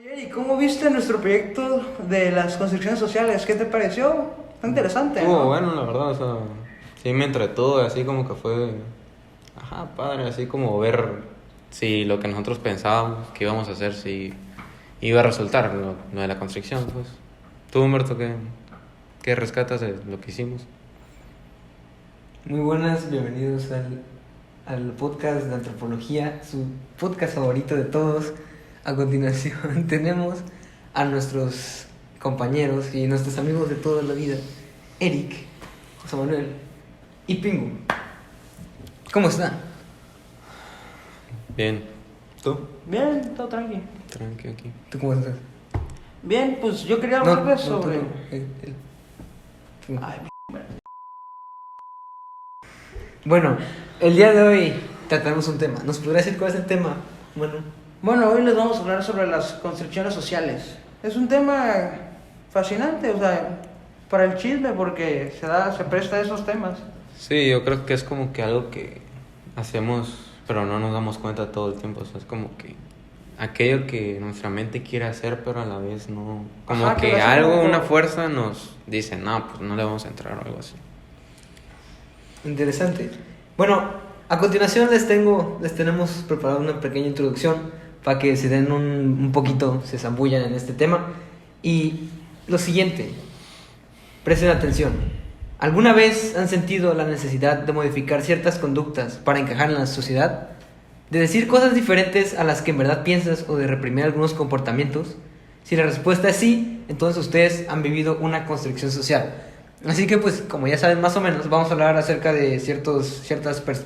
Oye, ¿y cómo viste nuestro proyecto de las construcciones sociales? ¿Qué te pareció? Está interesante, Estuvo ¿no? bueno, la verdad, o sea, sí me entretuvo, así como que fue, padre, así como ver si lo que nosotros pensábamos que íbamos a hacer, si iba a resultar lo de la construcción, pues. Tú, Humberto, ¿qué rescatas de lo que hicimos? Muy buenas, bienvenidos al podcast de antropología, su podcast favorito de todos. A continuación tenemos a nuestros compañeros y nuestros amigos de toda la vida, Eric, José Manuel y Pingu. ¿Cómo están? Bien. ¿Tú? Bien, todo tranqui. Tranqui aquí. ¿Tú cómo estás? Bien, pues yo quería hablarles tú sobre... no, tú. Ay, Bueno, el día de hoy trataremos un tema. ¿Nos podrías decir cuál es el tema, Manu? Bueno, hoy les vamos a hablar sobre las construcciones sociales. Es un tema fascinante, o sea, para el chisme porque se presta a esos temas. Sí, yo creo que es como que algo que hacemos, pero no nos damos cuenta todo el tiempo, o sea, es como que aquello que nuestra mente quiere hacer, pero a la vez no, como Ajá, que que lo hacemos algo, por- una fuerza nos dice, no, pues no le vamos a entrar o algo así. Interesante. Bueno, a continuación les tenemos preparado una pequeña introducción para que se den un poquito, se zambullan en este tema. Y lo siguiente, presten atención. ¿Alguna vez han sentido la necesidad de modificar ciertas conductas para encajar en la sociedad? ¿De decir cosas diferentes a las que en verdad piensas o de reprimir algunos comportamientos? Si la respuesta es sí, entonces ustedes han vivido una construcción social. Así que pues como ya saben más o menos, vamos a hablar acerca de ciertos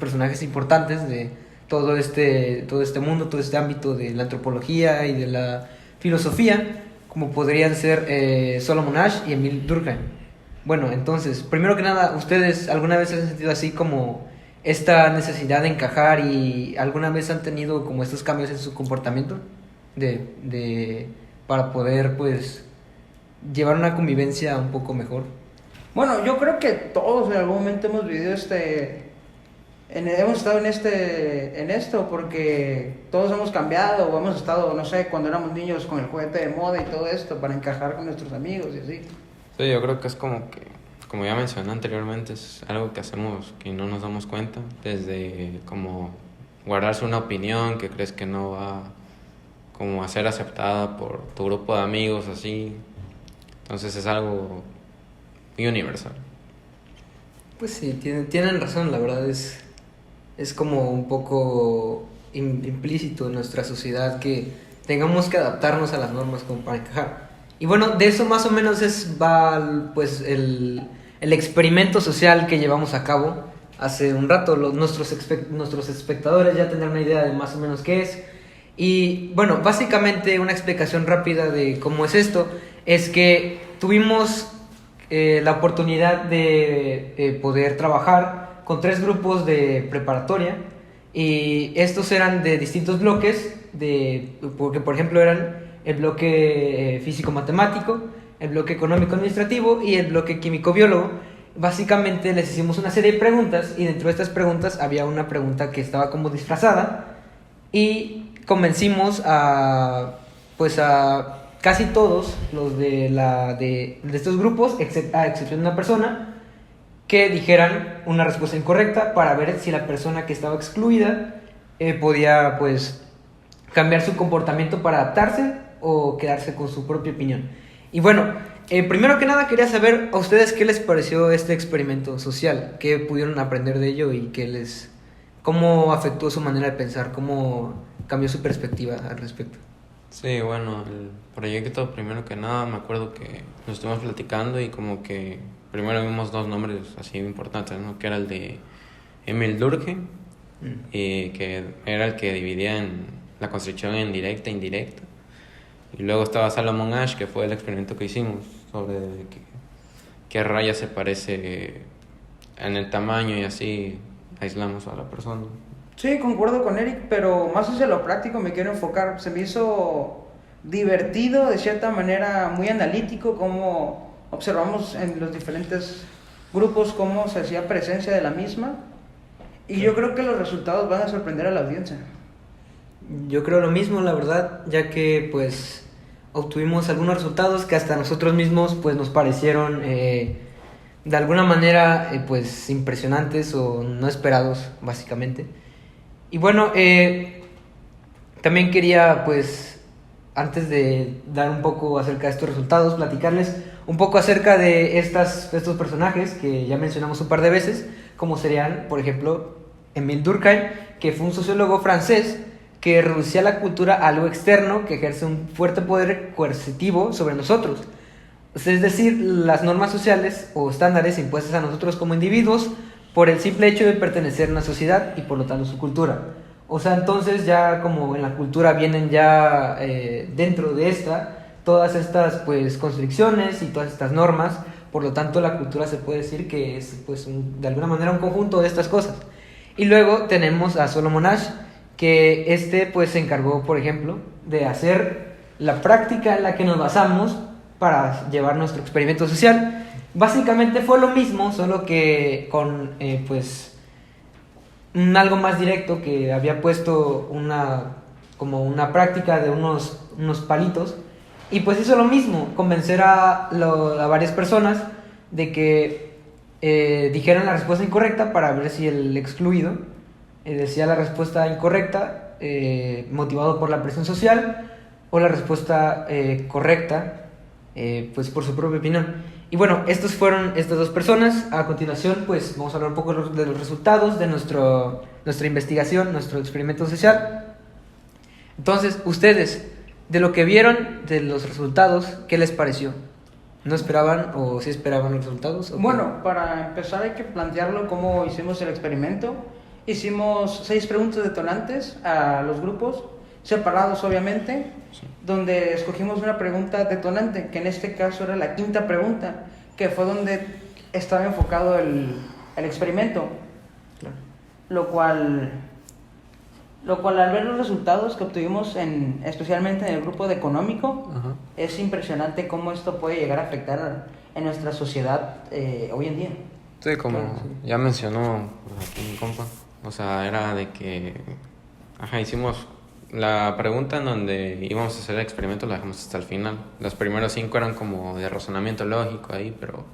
personajes importantes de todo este mundo, todo este ámbito de la antropología y de la filosofía, como podrían ser Solomon Asch y Emile Durkheim. Bueno, entonces, primero que nada, ¿ustedes alguna vez han sentido así como esta necesidad de encajar y alguna vez han tenido como estos cambios en su comportamiento para poder pues llevar una convivencia un poco mejor? Bueno, yo creo que todos en algún momento hemos vivido hemos estado en esto porque todos hemos cambiado o hemos estado, no sé, cuando éramos niños con el juguete de moda y todo esto para encajar con nuestros amigos y así. Sí, yo creo que es como que, como ya mencioné anteriormente, es algo que hacemos que no nos damos cuenta, desde como guardarse una opinión que crees que no va como a ser aceptada por tu grupo de amigos, así. Entonces es algo muy universal. Pues sí, tienen razón, la verdad es como un poco implícito en nuestra sociedad que tengamos que adaptarnos a las normas como para encajar. Y bueno, de eso más o menos va pues el experimento social que llevamos a cabo hace un rato. Nuestros espectadores ya tendrán una idea de más o menos qué es. Y bueno, básicamente una explicación rápida de cómo es esto es que tuvimos la oportunidad de poder trabajar con 3 grupos de preparatoria y estos eran de distintos bloques, porque por ejemplo eran el bloque físico-matemático, el bloque económico-administrativo y el bloque químico-biólogo. Básicamente les hicimos una serie de preguntas y dentro de estas preguntas había una pregunta que estaba como disfrazada y convencimos a casi todos los de estos grupos, a excepción de una persona, que dijeran una respuesta incorrecta para ver si la persona que estaba excluida podía pues cambiar su comportamiento para adaptarse o quedarse con su propia opinión. Y bueno, primero que nada quería saber a ustedes qué les pareció este experimento social, qué pudieron aprender de ello y cómo afectó su manera de pensar, cómo cambió su perspectiva al respecto. Sí, bueno, el proyecto, primero que nada, me acuerdo que nos estuvimos platicando y como que primero vimos 2 nombres así importantes, ¿no? Que era el de Emil Durkheim, y que era el que dividía en la construcción en directa e indirecta. Y luego estaba Solomon Asch, que fue el experimento que hicimos sobre qué raya se parece en el tamaño y así aislamos a la persona. Sí, concuerdo con Eric, pero más hacia lo práctico me quiero enfocar. Se me hizo divertido, de cierta manera muy analítico, cómo observamos en los diferentes grupos cómo se hacía presencia de la misma. Y yo creo que los resultados van a sorprender a la audiencia. Yo creo lo mismo, la verdad, ya que pues obtuvimos algunos resultados que hasta nosotros mismos pues nos parecieron de alguna manera pues impresionantes o no esperados básicamente. Y bueno, también quería pues antes de dar un poco acerca de estos resultados, platicarles un poco acerca de estos personajes que ya mencionamos un par de veces, como serían, por ejemplo, Émile Durkheim, que fue un sociólogo francés que reducía la cultura a algo externo que ejerce un fuerte poder coercitivo sobre nosotros. Es decir, las normas sociales o estándares impuestas a nosotros como individuos por el simple hecho de pertenecer a una sociedad y por lo tanto su cultura. O sea, entonces ya como en la cultura vienen ya dentro de todas estas pues constricciones y todas estas normas, por lo tanto la cultura se puede decir que es pues de alguna manera un conjunto de estas cosas. Y luego tenemos a Solomon Asch, que pues se encargó, por ejemplo, de hacer la práctica en la que nos basamos para llevar nuestro experimento social. Básicamente fue lo mismo, solo que con pues algo más directo, que había puesto como una práctica de unos palitos, y pues hizo lo mismo, convencer a varias personas de que dijeran la respuesta incorrecta para ver si el excluido decía la respuesta incorrecta motivado por la presión social, o la respuesta correcta pues por su propia opinión. Y bueno, estos fueron estas dos personas. A continuación pues vamos a hablar un poco de los resultados de nuestra investigación, nuestro experimento social. Entonces, ustedes, de lo que vieron de los resultados, ¿qué les pareció? ¿No esperaban o sí esperaban los resultados? Bueno, para empezar hay que plantearlo cómo hicimos el experimento. Hicimos 6 preguntas detonantes a los grupos, separados obviamente, sí, donde escogimos una pregunta detonante, que en este caso era la quinta pregunta, que fue donde estaba enfocado el experimento. Claro. Lo cual al ver los resultados que obtuvimos especialmente en el grupo de económico, uh-huh, es impresionante cómo esto puede llegar a afectar en nuestra sociedad hoy en día. Sí, como claro, sí, ya mencionó aquí mi compa, o sea, era de que hicimos la pregunta en donde íbamos a hacer el experimento, la dejamos hasta el final. Los primeros 5 eran como de razonamiento lógico ahí, pero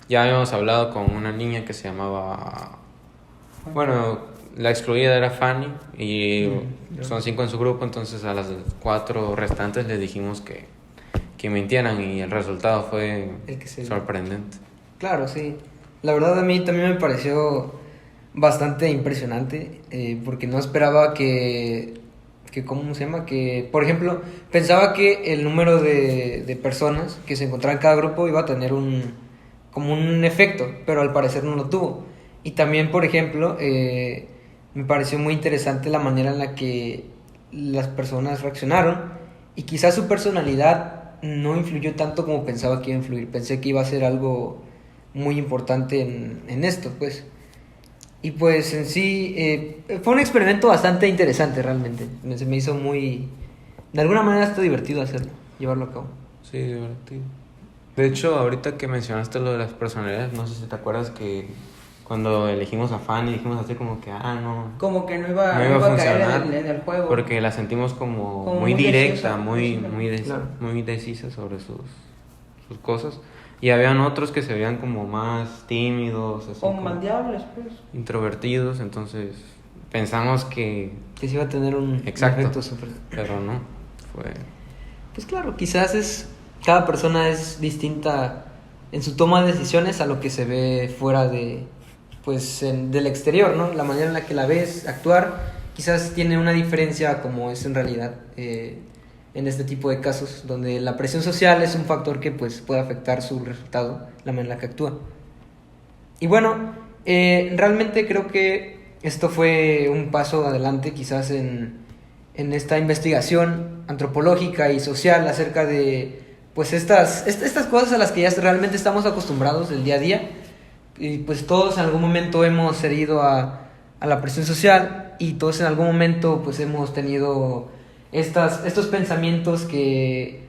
ya habíamos hablado con una niña que se llamaba... Bueno, la excluida era Fanny y son 5 en su grupo, entonces a las 4 restantes les dijimos que mintieran y el resultado fue sorprendente. Claro, sí. La verdad a mí también me pareció bastante impresionante porque no esperaba que ¿cómo se llama? Que, por ejemplo, pensaba que el número de personas que se encontraban en cada grupo iba a tener como un efecto, pero al parecer no lo tuvo. Y también, por ejemplo, me pareció muy interesante la manera en la que las personas reaccionaron, y quizás su personalidad no influyó tanto como pensaba que iba a influir. Pensé que iba a ser algo muy importante en esto, pues. Y pues en sí fue un experimento bastante interesante realmente. Se me hizo muy... De alguna manera está divertido hacerlo, llevarlo a cabo. Sí, divertido. De hecho, ahorita que mencionaste lo de las personalidades, no sé si te acuerdas que cuando elegimos a Fanny dijimos así como que, no... Como que no iba a funcionar caer en el juego. Porque la sentimos como muy directa, muy decisa sobre sus cosas. Y habían otros que se veían como más tímidos, así como maldeables, pues. Introvertidos, entonces pensamos que se iba a tener un efecto súper... Pero no, fue... Pues claro, quizás cada persona es distinta en su toma de decisiones a lo que se ve fuera del exterior, ¿no? La manera en la que la ves actuar quizás tiene una diferencia como es en realidad en este tipo de casos, donde la presión social es un factor que pues puede afectar su resultado, la manera en la que actúa. Y bueno, realmente creo que esto fue un paso adelante quizás en esta investigación antropológica y social acerca de pues estas cosas a las que ya realmente estamos acostumbrados del día a día, y pues todos en algún momento hemos cedido a la presión social, y todos en algún momento pues hemos tenido estos pensamientos que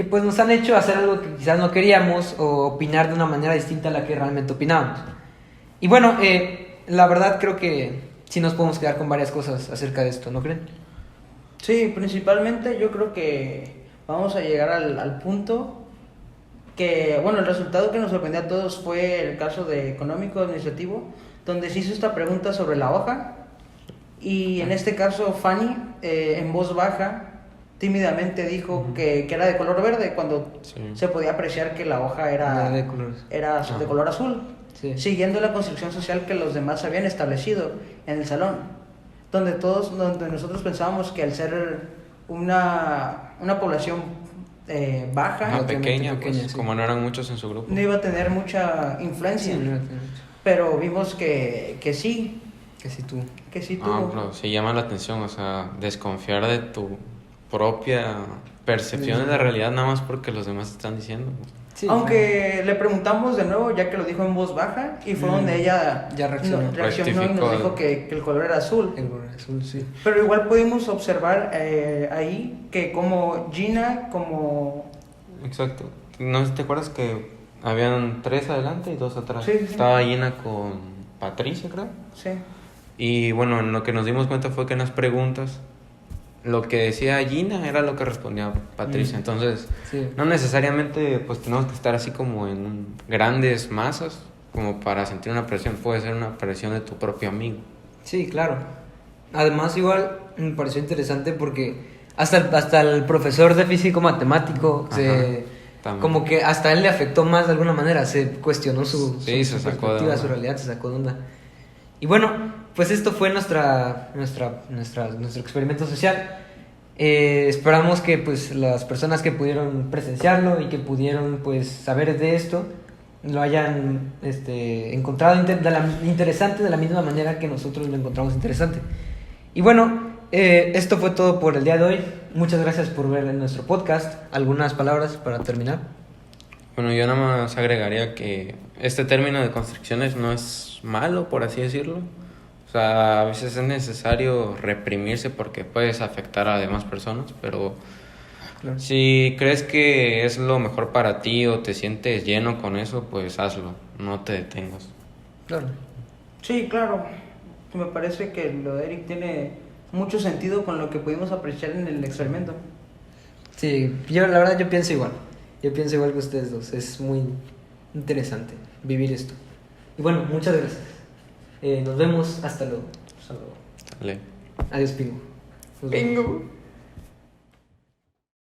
pues nos han hecho hacer algo que quizás no queríamos, o opinar de una manera distinta a la que realmente opinábamos. Y bueno, la verdad creo que sí nos podemos quedar con varias cosas acerca de esto, ¿no creen? Sí, principalmente yo creo que vamos a llegar al punto que, bueno, el resultado que nos sorprendió a todos fue el caso de económico administrativo, donde se hizo esta pregunta sobre la hoja, y en este caso Fanny, en voz baja, tímidamente dijo que era de color verde, cuando Sí. se podía apreciar que la hoja era De colores. era de color azul, Sí. siguiendo la construcción social que los demás habían establecido en el salón, donde nosotros pensábamos que al ser una población baja, Ajá, pequeña, pequeña, pues, sí. como no eran muchos en su grupo. no iba a tener mucha Sí, influencia, no, no, pero vimos que sí, que si tú. que sí Ah, tuvo. pero sí llama la atención, o sea, desconfiar de tu propia percepción de la realidad nada más porque los demás están diciendo. Sí, Aunque le preguntamos de nuevo, ya que lo dijo en voz baja, y fue donde ella ya reaccionó. reaccionó y Rectificó nos el- dijo que el color era azul. El color azul, sí. Pero igual pudimos observar ahí que como Gina, como... Exacto. No sé si te acuerdas que habían 3 adelante y 2 atrás. Sí, sí. Estaba Gina con Patricia, creo. Sí, Y bueno, en lo que nos dimos cuenta fue que en las preguntas lo que decía Gina era lo que respondía Patricia. Entonces, Sí. no necesariamente pues tenemos que estar así como en grandes masas como para sentir una presión. Puede ser una presión de tu propio amigo. Sí, claro. Además, igual me pareció interesante porque hasta el profesor de físico matemático también. como que hasta él le afectó más de alguna manera, se cuestionó Sí, se sacó de perspectiva, onda. su realidad, se sacó de onda. Y bueno, pues esto fue nuestro experimento social. Esperamos que pues las personas que pudieron presenciarlo y que pudieron pues saber de esto lo hayan encontrado interesante de la misma manera que nosotros lo encontramos interesante. Y bueno, esto fue todo por el día de hoy. Muchas gracias por ver nuestro podcast. ¿Algunas palabras para terminar? Bueno, yo nada más agregaría que este término de constricciones no es malo, por así decirlo. O sea, a veces es necesario reprimirse porque puedes afectar a demás personas, pero Claro. si crees que es lo mejor para ti o te sientes lleno con eso, pues hazlo, no te detengas. Claro. sí, claro. Me parece que lo de Eric tiene mucho sentido con lo que pudimos apreciar en el experimento. Sí, yo la verdad yo pienso igual. Yo pienso igual que ustedes dos. Es muy interesante vivir esto. Y bueno, muchas gracias. Nos vemos hasta luego. Dale. Adiós, Pingo. Nos vemos. Bingo.